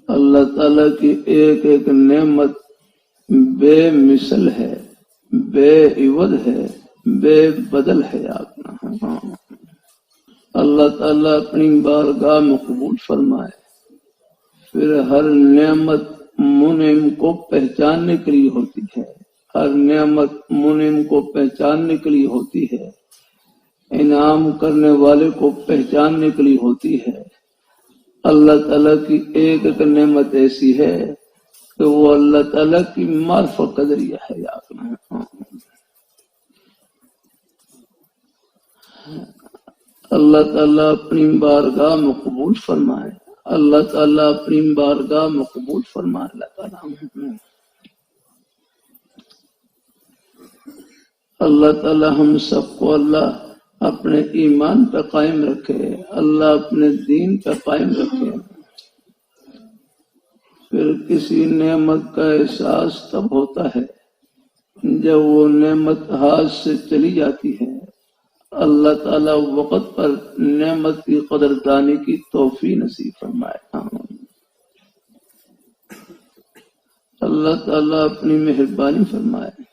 اللہ تعالیٰ کی ایک ایک نعمت بے مثل ہے، بے عوض ہے، بے بدل ہے آپ۔ اللہ تعالیٰ اپنی بارگاہ میں قبول فرمائے، پھر ہر نعمت منعم کو پہچاننے کے لیے ہوتی ہے، ہر نعمت منعم کو پہچاننے کے لیے ہوتی ہے، انعام کرنے والے کو پہچاننے کے لیے ہوتی ہے۔ اللہ تعالیٰ کی ایک ایک نعمت ایسی ہے کہ وہ اللہ تعالیٰ کی معرفت کا ذریعہ ہے۔ اللہ تعالیٰ اپنی بارگاہ میں قبول فرمائے، اللہ تعالیٰ اپنی بارگاہ میں قبول فرمائے۔ اللہ تعالیٰ ہم سب کو اللہ اپنے ایمان پہ قائم رکھے، اللہ اپنے دین پہ قائم رکھے۔ پھر کسی نعمت کا احساس تب ہوتا ہے جب وہ نعمت ہاتھ سے چلی جاتی ہے۔ اللہ تعالیٰ وقت پر نعمت کی قدردانی کی توفیق نصیب فرمائے۔ اللہ تعالیٰ اپنی مہربانی فرمائے۔